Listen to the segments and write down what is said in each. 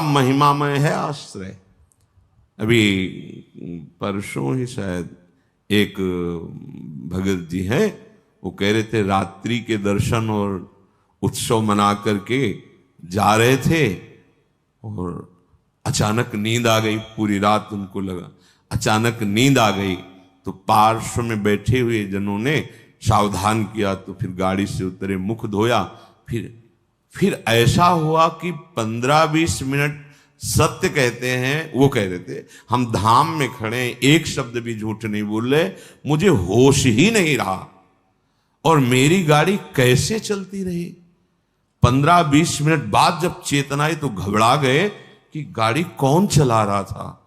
महिमामय है आश्रय। अभी परसों ही शायद एक भगत जी हैं, वो कह रहे थे रात्रि के दर्शन और उत्सव मना करके जा रहे थे और अचानक नींद आ गई। पूरी रात उनको लगा, अचानक नींद आ गई तो पार्श्व में बैठे हुए जनों ने सावधान किया, तो फिर गाड़ी से उतरे, मुख धोया। फिर ऐसा हुआ कि 15-20 मिनट सत्य कहते हैं, वो कह रहे थे हम धाम में खड़े हैं, एक शब्द भी झूठ नहीं बोल रहे, मुझे होश ही नहीं रहा और मेरी गाड़ी कैसे चलती रही। 15-20 मिनट बाद जब चेतना आई तो घबरा गए कि गाड़ी कौन चला रहा था।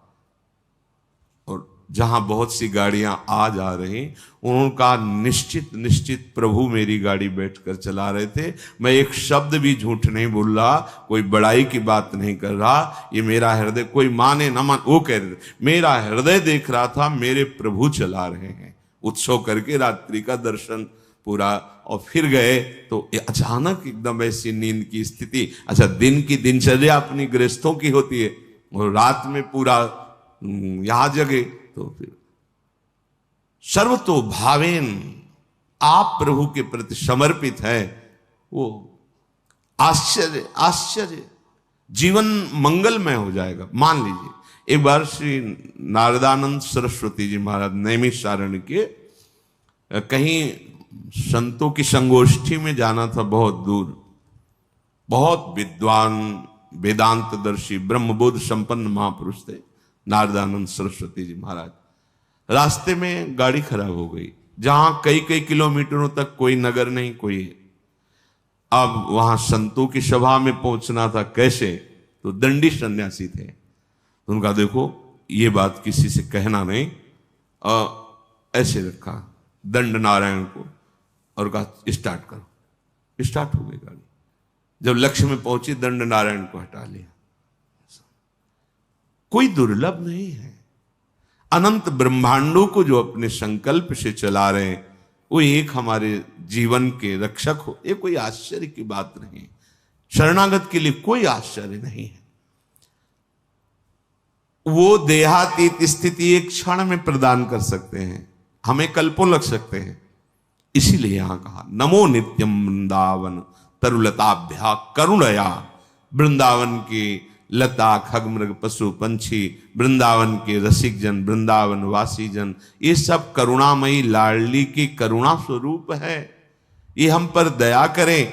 और जहां बहुत सी गाड़ियां आ जा रही, उनका निश्चित प्रभु मेरी गाड़ी बैठकर चला रहे थे। मैं एक शब्द भी झूठ नहीं बोल रहा, कोई बड़ाई की बात नहीं कर रहा। ये मेरा हृदय, कोई माने ना मान, वो कह रहे थे मेरा हृदय देख रहा था, मेरे प्रभु चला रहे हैं। उत्सव करके रात्रि का दर्शन पूरा और फिर गए तो अचानक एकदम ऐसी नींद की स्थिति। अच्छा, दिन की दिनचर्या अपनी गृहस्थों की होती है और रात में पूरा यहां जगे, तो फिर सर्वतो भावेन आप प्रभु के प्रति समर्पित है। वो आश्चर्य जीवन मंगलमय हो जाएगा। मान लीजिए एक बार श्री नारदानंद सरस्वती जी महाराज नैमिषारण्य के कहीं संतों की संगोष्ठी में जाना था, बहुत दूर। बहुत विद्वान वेदांतदर्शी ब्रह्मबोध संपन्न महापुरुष थे नारदानंद सरस्वती जी महाराज। रास्ते में गाड़ी खराब हो गई, जहां कई किलोमीटरों तक कोई नगर नहीं, कोई। अब वहां संतों की सभा में पहुंचना था, कैसे? तो दंडी सन्यासी थे, तो उनका देखो ये बात किसी से कहना नहीं, ऐसे रखा दंड नारायण को और कहा स्टार्ट करो। स्टार्ट हो गई गाड़ी। जब लक्ष्य में पहुंची दंड नारायण को हटा लिया। कोई दुर्लभ नहीं है। अनंत ब्रह्मांडों को जो अपने संकल्प से चला रहे हैं, वो एक हमारे जीवन के रक्षक हो, ये कोई आश्चर्य की बात नहीं है। शरणागत के लिए कोई आश्चर्य नहीं है। वो देहातीत स्थिति एक क्षण में प्रदान कर सकते हैं, हमें कल्पों लग सकते हैं। इसीलिए यहां कहा नमो नित्यम वृंदावन तरुलताभ्या करुणया। वृंदावन की लता खगमृग पशु पंछी, वृंदावन के रसिक जन, वृंदावन वासी जन, ये सब करुणामयी लाडली की करुणा स्वरूप है। ये हम पर दया करें।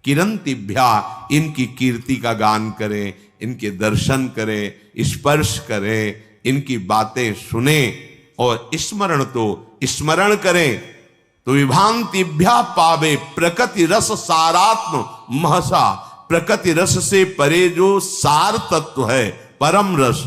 किरंतिभ्या, इनकी कीर्ति का गान करें, इनके दर्शन करें, स्पर्श करें, इनकी बातें सुने और स्मरण करें तो विभांतिभ्या पावे प्रकृति रस सारात्म महसा। प्रकृति रस से परे जो सार तत्व है, परम रस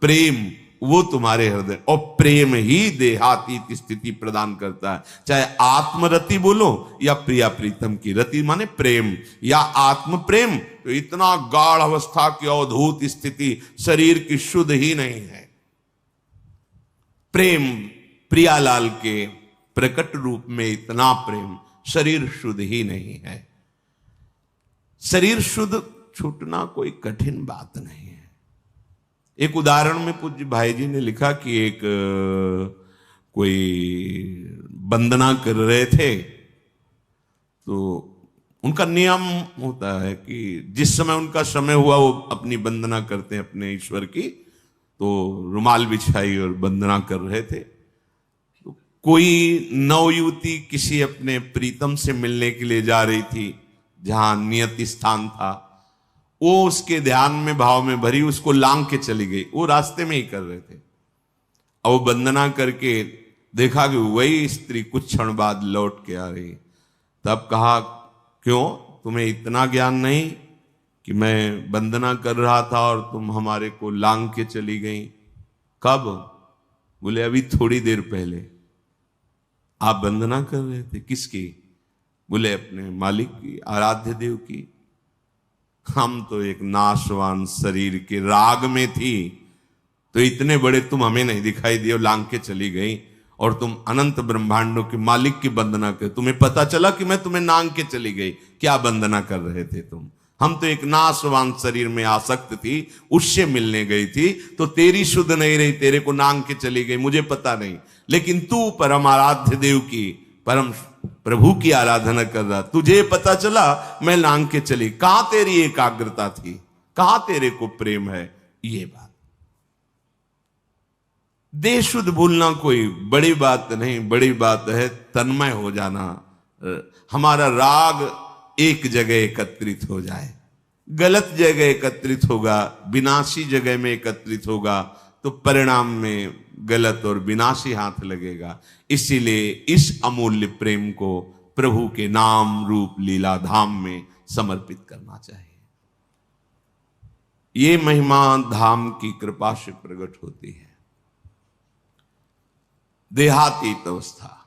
प्रेम, वो तुम्हारे हृदय, और प्रेम ही देहातीत स्थिति प्रदान करता है। चाहे आत्मरति बोलो या प्रिया प्रीतम की रति माने प्रेम, या आत्म प्रेम, तो इतना गाढ़ अवस्था की अवधूत स्थिति शरीर की शुद्ध ही नहीं है। प्रेम प्रियालाल के प्रकट रूप में इतना प्रेम, शरीर शुद्ध ही नहीं है। शरीर शुद्ध छूटना कोई कठिन बात नहीं है। एक उदाहरण में पूज्य भाई जी ने लिखा कि एक कोई वंदना कर रहे थे, तो उनका नियम होता है कि जिस समय उनका समय हुआ वो अपनी वंदना करते हैं अपने ईश्वर की। तो रुमाल बिछाई और वंदना कर रहे थे। तो कोई नवयुवती किसी अपने प्रीतम से मिलने के लिए जा रही थी, जहां नियत स्थान था। वो उसके ध्यान में भाव में भरी उसको लांग के चली गई। वो रास्ते में ही कर रहे थे। अब वो वंदना करके देखा कि वही स्त्री कुछ क्षण बाद लौट के आ रही। तब कहा क्यों, तुम्हें इतना ज्ञान नहीं कि मैं वंदना कर रहा था और तुम हमारे को लांग के चली गई? कब? बोले अभी थोड़ी देर पहले। आप वंदना कर रहे थे, किसकी? बोले अपने मालिक की, आराध्य देव की। हम तो एक नाशवान शरीर के राग में थी, तो इतने बड़े तुम हमें नहीं दिखाई दिए, लांग के चली गई, और तुम अनंत ब्रह्मांडों के मालिक की वंदना कर। तुम्हें पता चला कि मैं तुम्हें नांग के चली गई। क्या वंदना कर रहे थे तुम? हम तो एक नाशवान शरीर में आसक्त थी, उससे मिलने गई थी, तो तेरी शुद्ध नहीं रही, तेरे को नांग के चली गई, मुझे पता नहीं। लेकिन तू परम आराध्य देव की, परम प्रभु की आराधना कर रहा, तुझे पता चला, मैं नांग के चली। कहां तेरी एकाग्रता थी, कहां तेरे को प्रेम है? ये बात, देह शुद्ध भूलना कोई बड़ी बात नहीं, बड़ी बात है तन्मय हो जाना। हमारा राग एक जगह एकत्रित हो जाए, गलत जगह एकत्रित होगा, विनाशी जगह में एकत्रित होगा, तो परिणाम में गलत और विनाशी हाथ लगेगा। इसीलिए इस अमूल्य प्रेम को प्रभु के नाम रूप लीला धाम में समर्पित करना चाहिए। ये महिमा धाम की कृपा से प्रकट होती है। देहातीत अवस्था,